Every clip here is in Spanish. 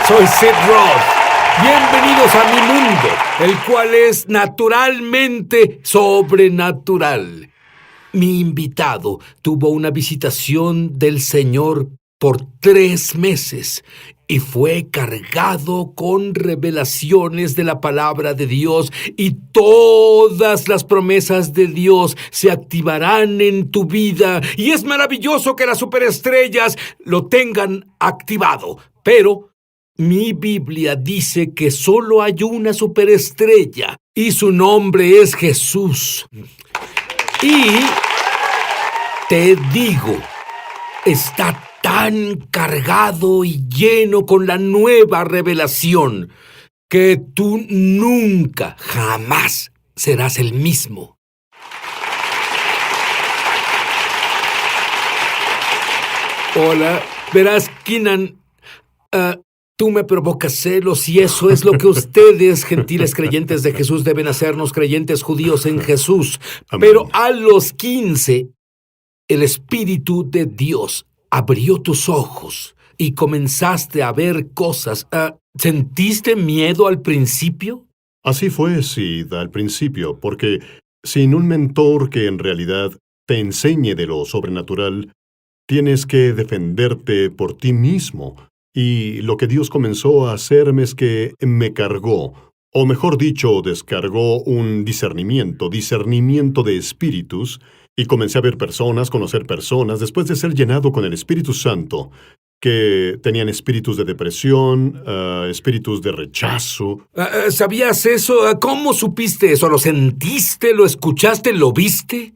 Soy Sid Roth. Bienvenidos a mi mundo, el cual es naturalmente sobrenatural. Mi invitado tuvo una visitación del Señor por 3 meses y fue cargado con revelaciones de la palabra de Dios, y todas las promesas de Dios se activarán en tu vida, y es maravilloso que las superestrellas lo tengan activado, pero mi Biblia dice que solo hay una superestrella y su nombre es Jesús. Y te digo, está tan cargado y lleno con la nueva revelación que tú nunca, jamás serás el mismo. Hola, verás, Keenan, tú me provocas celos, y eso es lo que ustedes, gentiles creyentes de Jesús, deben hacernos, creyentes judíos en Jesús. Amén. Pero a los 15, el Espíritu de Dios abrió tus ojos y comenzaste a ver cosas. ¿Sentiste miedo al principio? Así fue, Sid, al principio, porque sin un mentor que en realidad te enseñe de lo sobrenatural, tienes que defenderte por ti mismo. Y lo que Dios comenzó a hacerme es que me cargó, o mejor dicho, descargó un discernimiento de espíritus, y comencé a ver personas, conocer personas, después de ser llenado con el Espíritu Santo, que tenían espíritus de depresión, espíritus de rechazo. ¿Sabías eso? ¿Cómo supiste eso? ¿Lo sentiste? ¿Lo escuchaste? ¿Lo viste?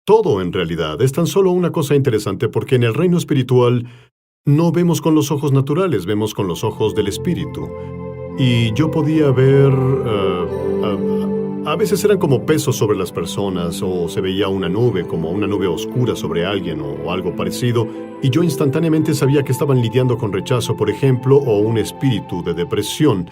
Todo, en realidad, es tan solo una cosa interesante, porque en el reino espiritual no vemos con los ojos naturales, vemos con los ojos del Espíritu. Y yo podía ver... a veces eran como pesos sobre las personas, o se veía una nube, como una nube oscura sobre alguien, o algo parecido, y yo instantáneamente sabía que estaban lidiando con rechazo, por ejemplo, o un espíritu de depresión.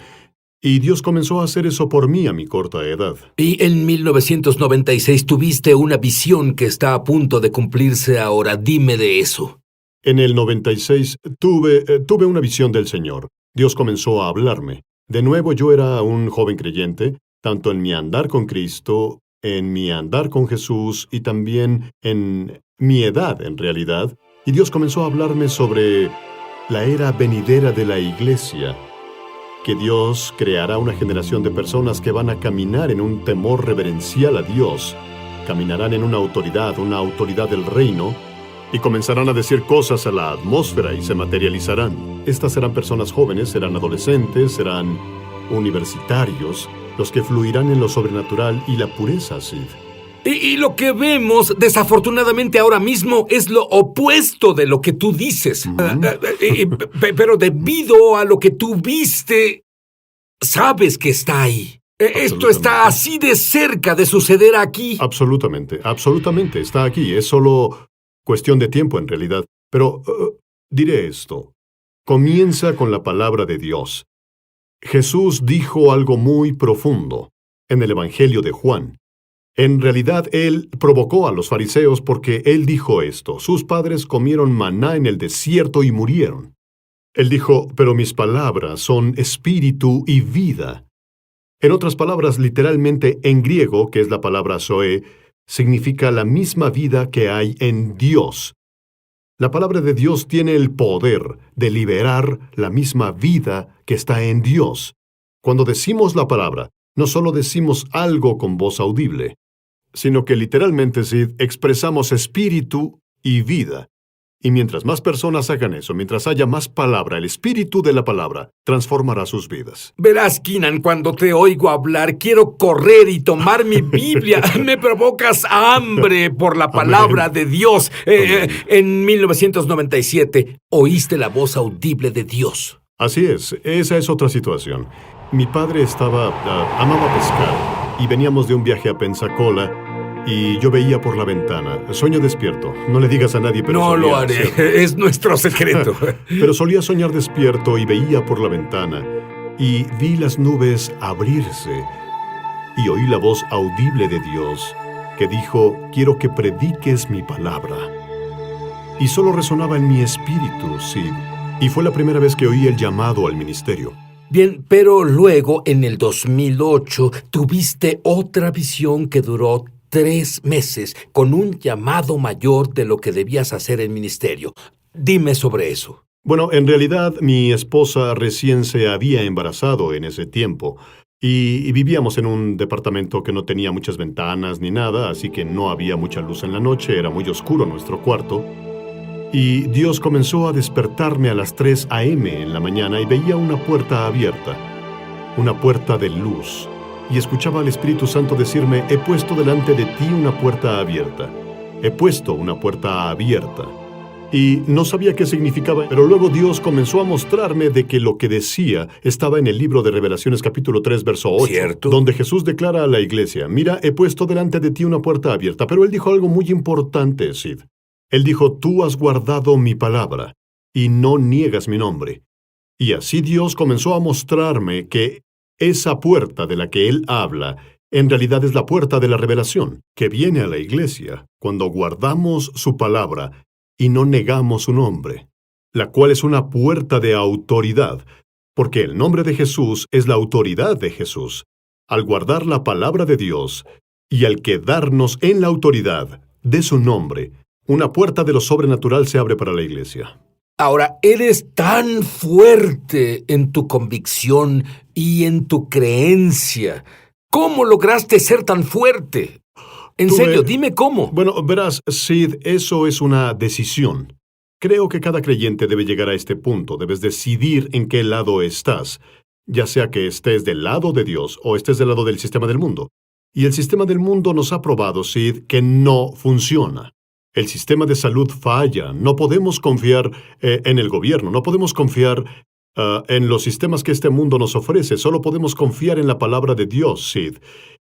Y Dios comenzó a hacer eso por mí a mi corta edad. Y en 1996 tuviste una visión que está a punto de cumplirse ahora. Dime de eso. En el 96 tuve una visión del Señor. Dios comenzó a hablarme. De nuevo, yo era un joven creyente, tanto en mi andar con Cristo, en mi andar con Jesús y también en mi edad, en realidad. Y Dios comenzó a hablarme sobre la era venidera de la iglesia, que Dios creará una generación de personas que van a caminar en un temor reverencial a Dios, caminarán en una autoridad del reino, y comenzarán a decir cosas a la atmósfera y se materializarán. Estas serán personas jóvenes, serán adolescentes, serán universitarios, los que fluirán en lo sobrenatural y la pureza, Sid. Y lo que vemos, desafortunadamente ahora mismo, es lo opuesto de lo que tú dices. Pero debido a lo que tú viste, sabes que está ahí. Esto está así de cerca de suceder aquí. Absolutamente, está aquí. Es solo cuestión de tiempo, en realidad. Pero diré esto. Comienza con la palabra de Dios. Jesús dijo algo muy profundo en el Evangelio de Juan. En realidad, Él provocó a los fariseos porque Él dijo esto: sus padres comieron maná en el desierto y murieron. Él dijo, pero mis palabras son espíritu y vida. En otras palabras, literalmente en griego, que es la palabra zoe, significa la misma vida que hay en Dios. La palabra de Dios tiene el poder de liberar la misma vida que está en Dios. Cuando decimos la palabra, no solo decimos algo con voz audible, sino que literalmente, Sid, expresamos espíritu y vida. Y mientras más personas hagan eso, mientras haya más palabra, el espíritu de la palabra transformará sus vidas. Verás, Keenan, cuando te oigo hablar, quiero correr y tomar mi Biblia. Me provocas hambre por la palabra de Dios. En 1997, oíste la voz audible de Dios. Así es, esa es otra situación. Mi padre amaba pescar, y veníamos de un viaje a Pensacola, y yo veía por la ventana. Sueño despierto. No le digas a nadie, pero no lo haré. Es nuestro secreto. Pero solía soñar despierto y veía por la ventana. Y vi las nubes abrirse. Y oí la voz audible de Dios que dijo, quiero que prediques mi palabra. Y solo resonaba en mi espíritu, Sid. Y fue la primera vez que oí el llamado al ministerio. Bien, pero luego, en el 2008, tuviste otra visión que duró 3 meses, con un llamado mayor de lo que debías hacer en ministerio. Dime sobre eso. Bueno, en realidad mi esposa recién se había embarazado en ese tiempo y vivíamos en un departamento que no tenía muchas ventanas ni nada, así que no había mucha luz en la noche, era muy oscuro nuestro cuarto. Y Dios comenzó a despertarme a las 3 a.m. en la mañana y veía una puerta abierta, una puerta de luz. Y escuchaba al Espíritu Santo decirme, he puesto delante de ti una puerta abierta. He puesto una puerta abierta. Y no sabía qué significaba, pero luego Dios comenzó a mostrarme de que lo que decía estaba en el libro de Revelaciones capítulo 3, verso 8, ¿Cierto? donde Jesús declara a la iglesia, mira, he puesto delante de ti una puerta abierta. Pero él dijo algo muy importante, Sid. Él dijo, tú has guardado mi palabra y no niegas mi nombre. Y así Dios comenzó a mostrarme que esa puerta de la que él habla en realidad es la puerta de la revelación, que viene a la iglesia cuando guardamos su palabra y no negamos su nombre, la cual es una puerta de autoridad, porque el nombre de Jesús es la autoridad de Jesús. Al guardar la palabra de Dios y al quedarnos en la autoridad de su nombre, una puerta de lo sobrenatural se abre para la iglesia. Ahora, eres tan fuerte en tu convicción y en tu creencia. ¿Cómo lograste ser tan fuerte? En serio, dime cómo. Bueno, verás, Sid, eso es una decisión. Creo que cada creyente debe llegar a este punto. Debes decidir en qué lado estás, ya sea que estés del lado de Dios o estés del lado del sistema del mundo. Y el sistema del mundo nos ha probado, Sid, que no funciona. El sistema de salud falla. No podemos confiar en el gobierno, no podemos confiar en los sistemas que este mundo nos ofrece. Solo podemos confiar en la palabra de Dios, Sid.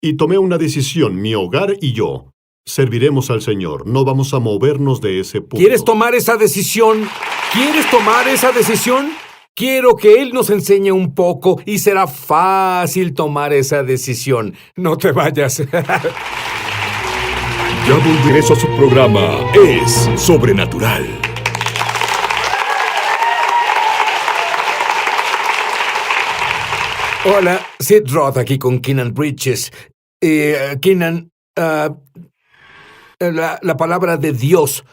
Y tomé una decisión, mi hogar y yo serviremos al Señor. No vamos a movernos de ese punto. ¿Quieres tomar esa decisión? ¿Quieres tomar esa decisión? Quiero que Él nos enseñe un poco y será fácil tomar esa decisión. No te vayas. Ya volveremos a su programa Es Sobrenatural. Hola, Sid Roth aquí con Keenan Bridges. Keenan, la palabra de Dios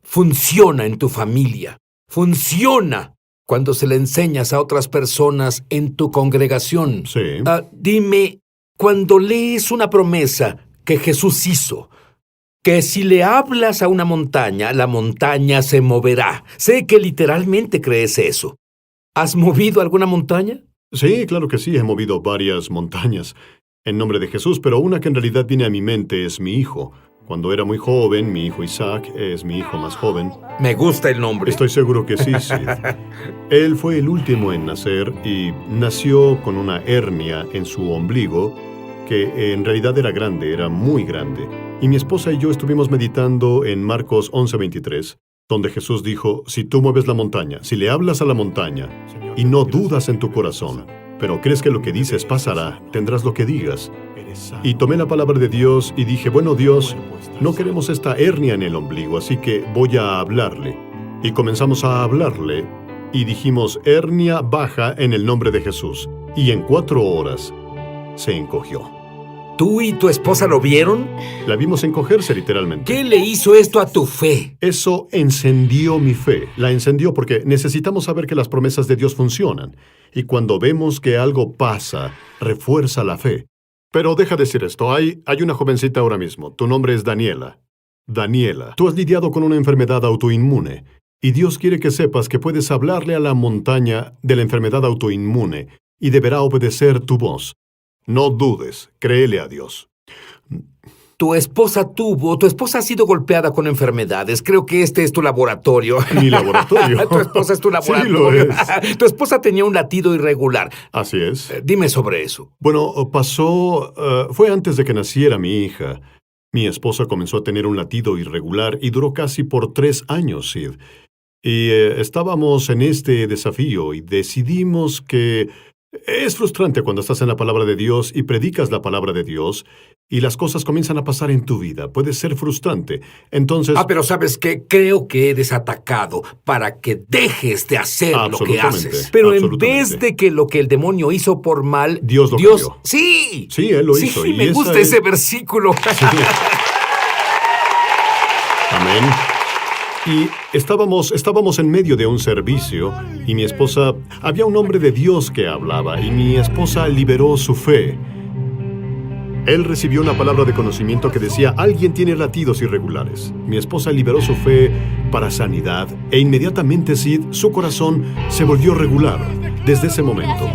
funciona en tu familia. Funciona cuando se le enseñas a otras personas en tu congregación. Sí. Dime, cuando lees una promesa que Jesús hizo, que si le hablas a una montaña, la montaña se moverá. Sé que literalmente crees eso. ¿Has movido alguna montaña? Sí, claro que sí, he movido varias montañas en nombre de Jesús, pero una que en realidad viene a mi mente es mi hijo. Cuando era muy joven, mi hijo Isaac es mi hijo más joven. Me gusta el nombre. Estoy seguro que sí, Sid. Él fue el último en nacer y nació con una hernia en su ombligo que en realidad era grande, era muy grande. Y mi esposa y yo estuvimos meditando en Marcos 11:23, donde Jesús dijo, si tú mueves la montaña, si le hablas a la montaña y no dudas en tu corazón, pero crees que lo que dices pasará, tendrás lo que digas. Y tomé la palabra de Dios y dije, bueno, Dios, no queremos esta hernia en el ombligo, así que voy a hablarle. Y comenzamos a hablarle y dijimos, hernia baja en el nombre de Jesús. Y en 4 horas se encogió. ¿Tú y tu esposa lo vieron? La vimos encogerse literalmente. ¿Qué le hizo esto a tu fe? Eso encendió mi fe. La encendió porque necesitamos saber que las promesas de Dios funcionan. Y cuando vemos que algo pasa, refuerza la fe. Pero deja de decir esto. Hay una jovencita ahora mismo. Tu nombre es Daniela. Daniela, tú has lidiado con una enfermedad autoinmune. Y Dios quiere que sepas que puedes hablarle a la montaña de la enfermedad autoinmune y deberá obedecer tu voz. No dudes, créele a Dios. Tu esposa ha sido golpeada con enfermedades. Creo que este es tu laboratorio. Mi laboratorio. Tu esposa es tu laboratorio. Sí, lo es. Tu esposa tenía un latido irregular. Así es. Dime sobre eso. Bueno, fue antes de que naciera mi hija. Mi esposa comenzó a tener un latido irregular y duró casi por 3 años, Sid. Y estábamos en este desafío y decidimos que Es frustrante cuando estás en la palabra de Dios y predicas la palabra de Dios y las cosas comienzan a pasar en tu vida. Puede ser frustrante. Entonces... Pero ¿sabes qué? Creo que eres atacado para que dejes de hacer lo que haces. Pero en vez de que lo que el demonio hizo por mal... Dios lo cambió. ¡Sí! Sí, Él lo hizo. Sí, me gusta ese versículo. Sí. Amén. Y estábamos en medio de un servicio y mi esposa... Había un hombre de Dios que hablaba y mi esposa liberó su fe. Él recibió una palabra de conocimiento que decía, alguien tiene latidos irregulares. Mi esposa liberó su fe para sanidad e inmediatamente Sid, su corazón, se volvió regular desde ese momento.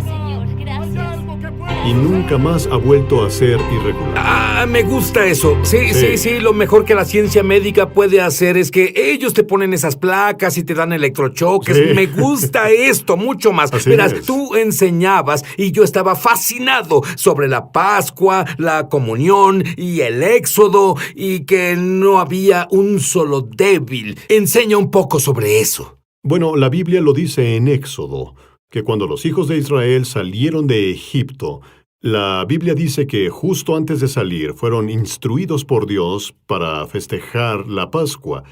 Y nunca más ha vuelto a ser irregular. Me gusta eso. Sí. Lo mejor que la ciencia médica puede hacer es que ellos te ponen esas placas y te dan electrochoques. Sí. Me gusta esto mucho más. Verás, tú enseñabas y yo estaba fascinado sobre la Pascua, la comunión y el Éxodo y que no había un solo débil. Enseña un poco sobre eso. Bueno, la Biblia lo dice en Éxodo, que cuando los hijos de Israel salieron de Egipto, la Biblia dice que justo antes de salir fueron instruidos por Dios para festejar la Pascua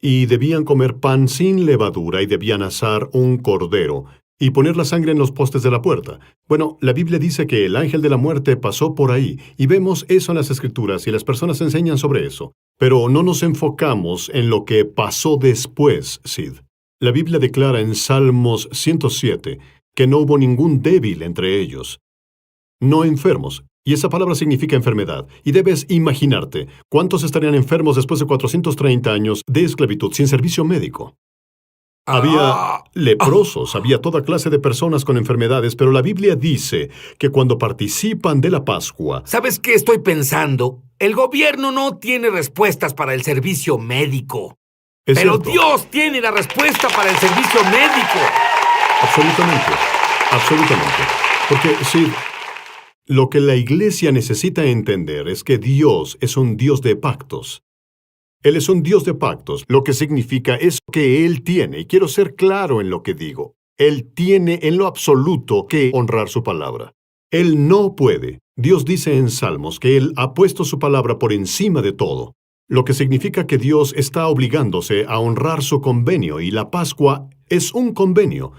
y debían comer pan sin levadura y debían asar un cordero y poner la sangre en los postes de la puerta. Bueno, la Biblia dice que el ángel de la muerte pasó por ahí y vemos eso en las Escrituras y las personas enseñan sobre eso. Pero no nos enfocamos en lo que pasó después, Sid. La Biblia declara en Salmos 107 que no hubo ningún débil entre ellos. No enfermos. Y esa palabra significa enfermedad. Y debes imaginarte, ¿cuántos estarían enfermos después de 430 años de esclavitud sin servicio médico? Había leprosos, había toda clase de personas con enfermedades, pero la Biblia dice que cuando participan de la Pascua... ¿Sabes qué estoy pensando? El gobierno no tiene respuestas para el servicio médico. Pero Dios tiene la respuesta para el servicio médico. Absolutamente. Porque sí, lo que la Iglesia necesita entender es que Dios es un Dios de pactos. Él es un Dios de pactos, lo que significa es que Él tiene, y quiero ser claro en lo que digo, Él tiene en lo absoluto que honrar su palabra. Él no puede. Dios dice en Salmos que Él ha puesto su palabra por encima de todo, lo que significa que Dios está obligándose a honrar su convenio, y la Pascua es un convenio.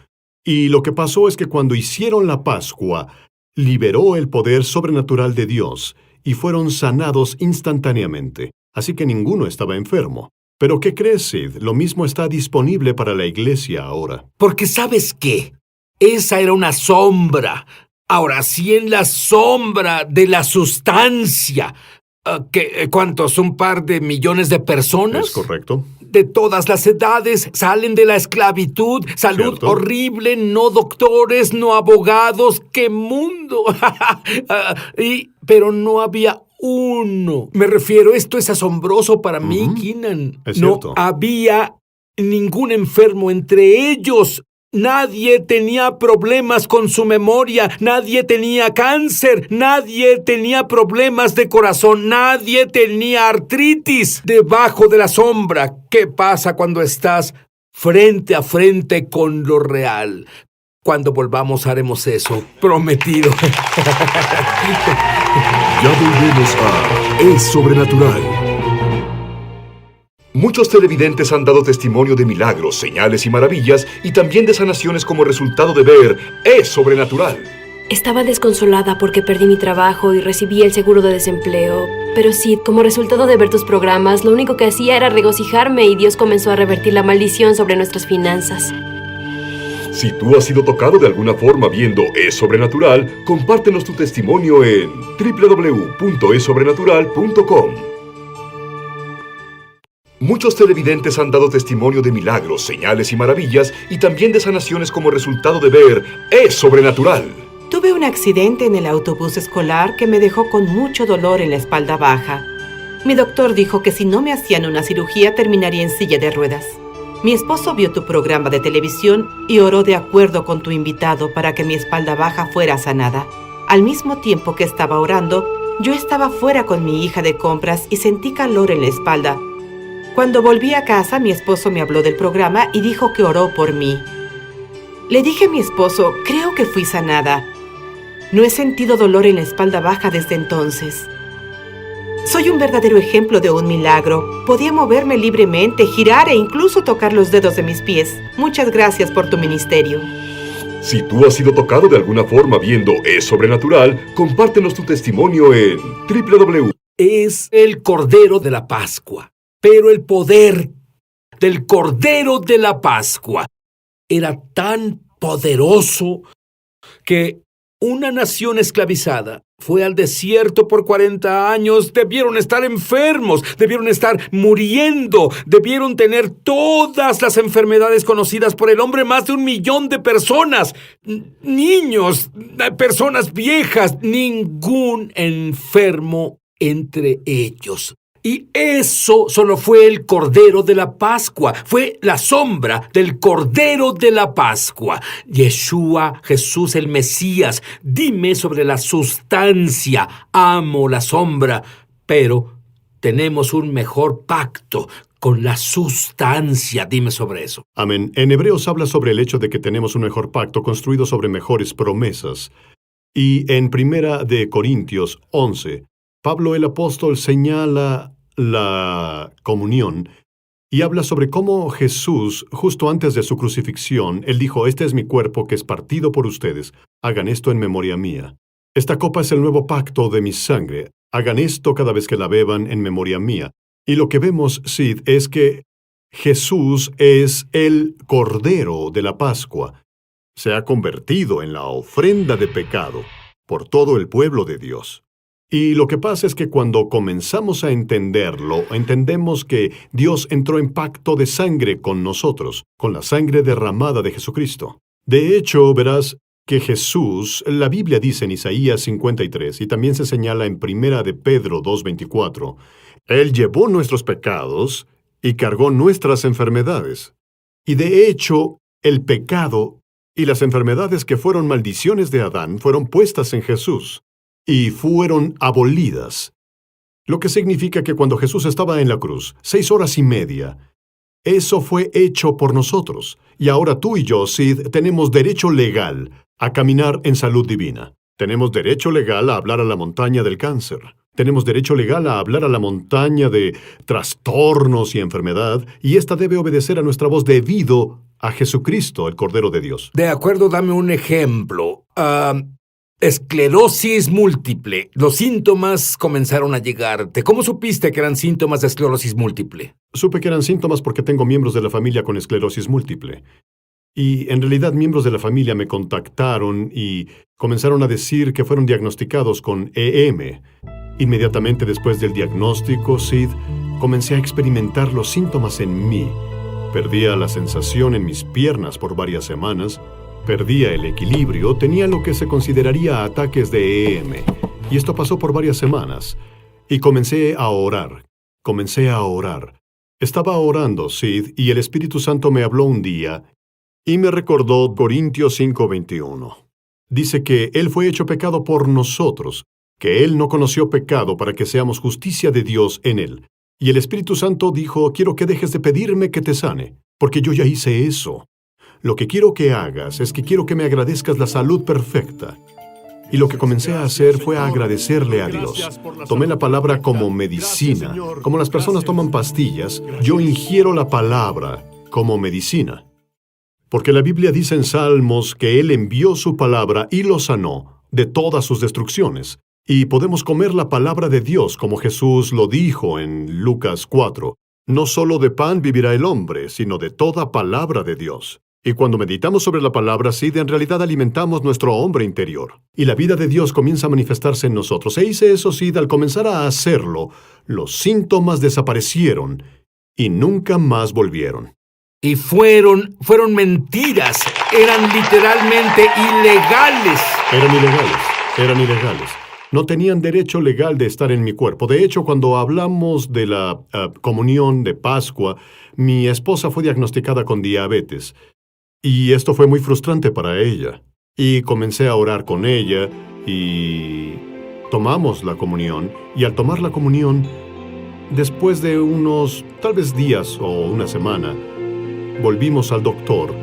Y lo que pasó es que cuando hicieron la Pascua, liberó el poder sobrenatural de Dios, y fueron sanados instantáneamente. Así que ninguno estaba enfermo. Pero ¿qué crees, Sid? Lo mismo está disponible para la Iglesia ahora. Porque ¿sabes qué? Esa era una sombra. Ahora sí, en la sombra de la sustancia. ¿Cuántos? ¿Un par de millones de personas? Es correcto. De todas las edades, salen de la esclavitud, salud ¿cierto? Horrible, no doctores, no abogados, ¡qué mundo! Pero no había uno. Me refiero, esto es asombroso para mí, Keenan. Es cierto. No había ningún enfermo entre ellos. Nadie tenía problemas con su memoria, nadie tenía cáncer, nadie tenía problemas de corazón, nadie tenía artritis. Debajo de la sombra, ¿qué pasa cuando estás frente a frente con lo real? Cuando volvamos haremos eso, prometido. Ya volvemos a Es Sobrenatural. Muchos televidentes han dado testimonio de milagros, señales y maravillas, y también de sanaciones como resultado de ver Es Sobrenatural. Estaba desconsolada porque perdí mi trabajo y recibí el seguro de desempleo. Pero sí, como resultado de ver tus programas, lo único que hacía era regocijarme y Dios comenzó a revertir la maldición sobre nuestras finanzas. Si tú has sido tocado de alguna forma viendo Es Sobrenatural, compártenos tu testimonio en www.esobrenatural.com. Muchos televidentes han dado testimonio de milagros, señales y maravillas, y también de sanaciones como resultado de ver Es Sobrenatural. Tuve un accidente en el autobús escolar que me dejó con mucho dolor en la espalda baja. Mi doctor dijo que si no me hacían una cirugía terminaría en silla de ruedas. Mi esposo vio tu programa de televisión y oró de acuerdo con tu invitado para que mi espalda baja fuera sanada. Al mismo tiempo que estaba orando, yo estaba fuera con mi hija de compras y sentí calor en la espalda. Cuando volví a casa, mi esposo me habló del programa y dijo que oró por mí. Le dije a mi esposo, creo que fui sanada. No he sentido dolor en la espalda baja desde entonces. Soy un verdadero ejemplo de un milagro. Podía moverme libremente, girar e incluso tocar los dedos de mis pies. Muchas gracias por tu ministerio. Si tú has sido tocado de alguna forma viendo Es Sobrenatural, compártenos tu testimonio en www. Es el Cordero de la Pascua, pero el poder del Cordero de la Pascua era tan poderoso que una nación esclavizada fue al desierto por 40 años. Debieron estar enfermos, debieron estar muriendo, debieron tener todas las enfermedades conocidas por el hombre, más de 1 millón de personas, niños, personas viejas, ningún enfermo entre ellos. Y eso solo fue el Cordero de la Pascua, fue la sombra del Cordero de la Pascua. Yeshua, Jesús el Mesías, dime sobre la sustancia. Amo la sombra, pero tenemos un mejor pacto con la sustancia. Dime sobre eso. Amén. En Hebreos habla sobre el hecho de que tenemos un mejor pacto construido sobre mejores promesas. Y en 1 Corintios 11, Pablo el apóstol señala la comunión y habla sobre cómo Jesús, justo antes de su crucifixión, él dijo: «Este es mi cuerpo que es partido por ustedes. Hagan esto en memoria mía. Esta copa es el nuevo pacto de mi sangre. Hagan esto cada vez que la beban en memoria mía». Y lo que vemos, Sid, es que Jesús es el Cordero de la Pascua. Se ha convertido en la ofrenda de pecado por todo el pueblo de Dios. Y lo que pasa es que cuando comenzamos a entenderlo, entendemos que Dios entró en pacto de sangre con nosotros, con la sangre derramada de Jesucristo. De hecho, verás que Jesús, la Biblia dice en Isaías 53, y también se señala en 1 de Pedro 2:24, Él llevó nuestros pecados y cargó nuestras enfermedades. Y de hecho, el pecado y las enfermedades que fueron maldiciones de Adán fueron puestas en Jesús y fueron abolidas. Lo que significa que cuando Jesús estaba en la cruz, 6 horas y media, eso fue hecho por nosotros. Y ahora tú y yo, Sid, tenemos derecho legal a caminar en salud divina. Tenemos derecho legal a hablar a la montaña del cáncer. Tenemos derecho legal a hablar a la montaña de trastornos y enfermedad, y esta debe obedecer a nuestra voz debido a Jesucristo, el Cordero de Dios. De acuerdo, dame un ejemplo. Esclerosis múltiple. Los síntomas comenzaron a llegarte. ¿Cómo supiste que eran síntomas de esclerosis múltiple? Supe que eran síntomas porque tengo miembros de la familia con esclerosis múltiple. Y en realidad miembros de la familia me contactaron y comenzaron a decir que fueron diagnosticados con EM. Inmediatamente después del diagnóstico, Sid, comencé a experimentar los síntomas en mí. Perdía la sensación en mis piernas por varias semanas. Perdía el equilibrio, tenía lo que se consideraría ataques de EM. Y esto pasó por varias semanas. Y comencé a orar. Estaba orando, Sid, y el Espíritu Santo me habló un día y me recordó Corintios 5:21. Dice que Él fue hecho pecado por nosotros, que Él no conoció pecado para que seamos justicia de Dios en Él. Y el Espíritu Santo dijo: quiero que dejes de pedirme que te sane, porque yo ya hice eso. Lo que quiero que hagas es que quiero que me agradezcas la salud perfecta. Y lo que comencé a hacer fue agradecerle a Dios. Tomé la palabra como medicina. Como las personas toman pastillas, yo ingiero la palabra como medicina. Porque la Biblia dice en Salmos que Él envió su palabra y lo sanó de todas sus destrucciones. Y podemos comer la palabra de Dios como Jesús lo dijo en Lucas 4. No solo de pan vivirá el hombre, sino de toda palabra de Dios. Y cuando meditamos sobre la palabra, Sid, en realidad alimentamos nuestro hombre interior. Y la vida de Dios comienza a manifestarse en nosotros. E hice eso, Sid, al comenzar a hacerlo, los síntomas desaparecieron y nunca más volvieron. Y fueron mentiras. Eran literalmente ilegales. Eran ilegales. No tenían derecho legal de estar en mi cuerpo. De hecho, cuando hablamos de la comunión de Pascua, mi esposa fue diagnosticada con diabetes. Y esto fue muy frustrante para ella. Y comencé a orar con ella y tomamos la comunión. Y al tomar la comunión, después de unos, tal vez días o una semana, volvimos al doctor.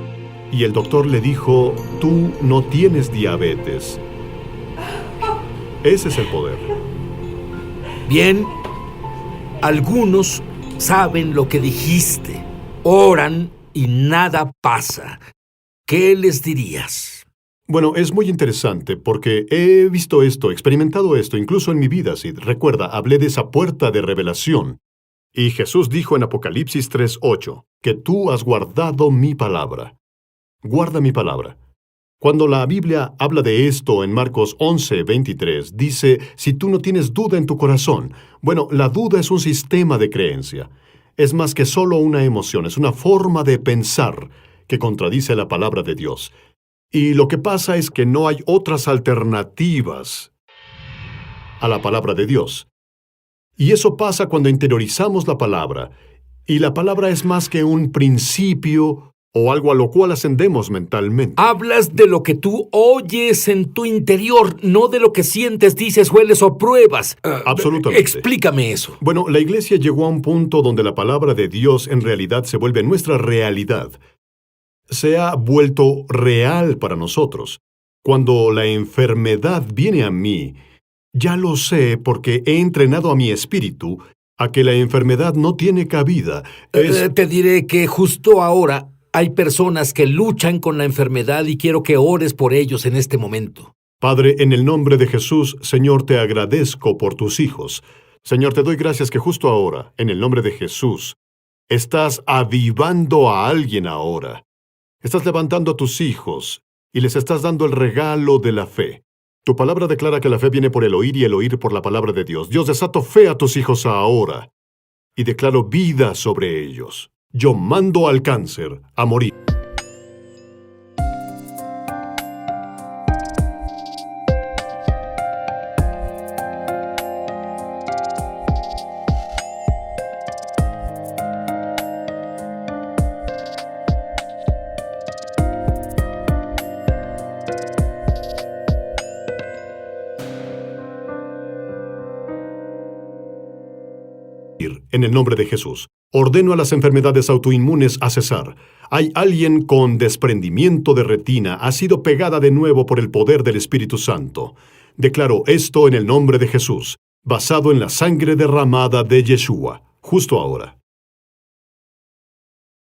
Y el doctor le dijo: tú no tienes diabetes. Ese es el poder. Bien, algunos saben lo que dijiste, oran y nada pasa. ¿Qué les dirías? Bueno, es muy interesante porque he visto esto, experimentado esto, incluso en mi vida, Sid. Recuerda, hablé de esa puerta de revelación. Y Jesús dijo en Apocalipsis 3:8, que tú has guardado mi palabra. Guarda mi palabra. Cuando la Biblia habla de esto en Marcos 11:23, dice, si tú no tienes duda en tu corazón. Bueno, la duda es un sistema de creencia. Es más que solo una emoción, es una forma de pensar que contradice la palabra de Dios. Y lo que pasa es que no hay otras alternativas a la palabra de Dios. Y eso pasa cuando interiorizamos la palabra. Y la palabra es más que un principio o algo a lo cual ascendemos mentalmente. Hablas de lo que tú oyes en tu interior, no de lo que sientes, dices, hueles o pruebas. Absolutamente. Explícame eso. Bueno, la iglesia llegó a un punto donde la palabra de Dios en realidad se vuelve nuestra realidad. Se ha vuelto real para nosotros. Cuando la enfermedad viene a mí, ya lo sé porque he entrenado a mi espíritu a que la enfermedad no tiene cabida. Te diré que justo ahora hay personas que luchan con la enfermedad y quiero que ores por ellos en este momento. Padre, en el nombre de Jesús, Señor, te agradezco por tus hijos. Señor, te doy gracias que justo ahora, en el nombre de Jesús, estás avivando a alguien ahora. Estás levantando a tus hijos y les estás dando el regalo de la fe. Tu palabra declara que la fe viene por el oír y el oír por la palabra de Dios. Dios, desato fe a tus hijos ahora y declaro vida sobre ellos. Yo mando al cáncer a morir. En el nombre de Jesús, ordeno a las enfermedades autoinmunes a cesar. Hay alguien con desprendimiento de retina, ha sido pegada de nuevo por el poder del Espíritu Santo. Declaro esto en el nombre de Jesús, basado en la sangre derramada de Yeshua, justo ahora.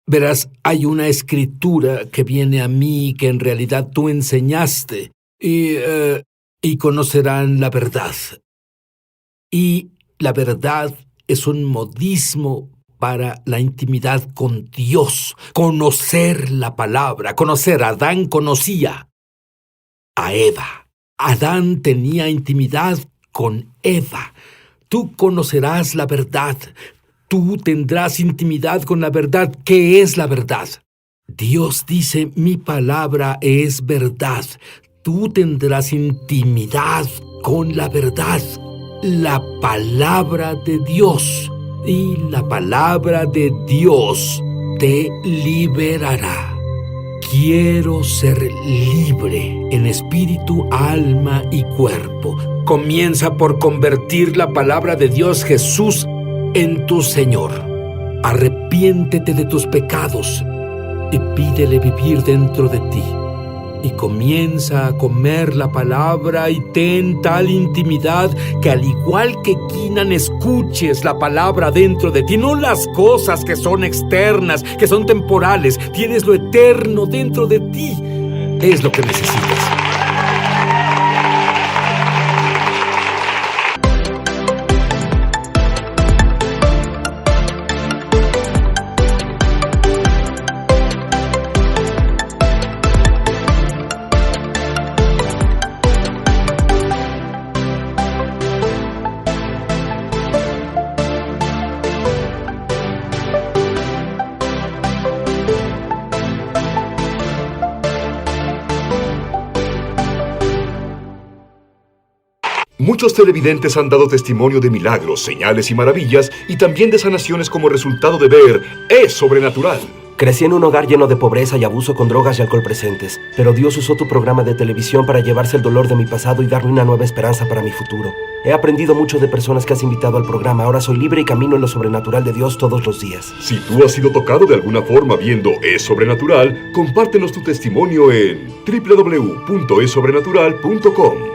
Verás, hay una escritura que viene a mí que en realidad tú enseñaste y conocerán la verdad. Y la verdad es un modismo para la intimidad con Dios. Conocer la palabra, conocer. Adán conocía a Eva. Adán tenía intimidad con Eva. Tú conocerás la verdad. Tú tendrás intimidad con la verdad. ¿Qué es la verdad? Dios dice, mi palabra es verdad. Tú tendrás intimidad con la verdad. La palabra de Dios. Y la palabra de Dios te liberará. Quiero ser libre en espíritu, alma y cuerpo. Comienza por convertir la palabra de Dios, Jesús, en tu Señor. Arrepiéntete de tus pecados y pídele vivir dentro de ti. Y comienza a comer la palabra y ten tal intimidad que al igual que Quinan escuches la palabra dentro de ti, no las cosas que son externas, que son temporales. Tienes lo eterno dentro de ti. Es lo que necesitas. Muchos televidentes han dado testimonio de milagros, señales y maravillas, y también de sanaciones como resultado de ver Es Sobrenatural. Crecí en un hogar lleno de pobreza y abuso con drogas y alcohol presentes, pero Dios usó tu programa de televisión para llevarse el dolor de mi pasado y darme una nueva esperanza para mi futuro. He aprendido mucho de personas que has invitado al programa. Ahora soy libre y camino en lo sobrenatural de Dios todos los días. Si tú has sido tocado de alguna forma viendo Es Sobrenatural, compártenos tu testimonio en www.esobrenatural.com.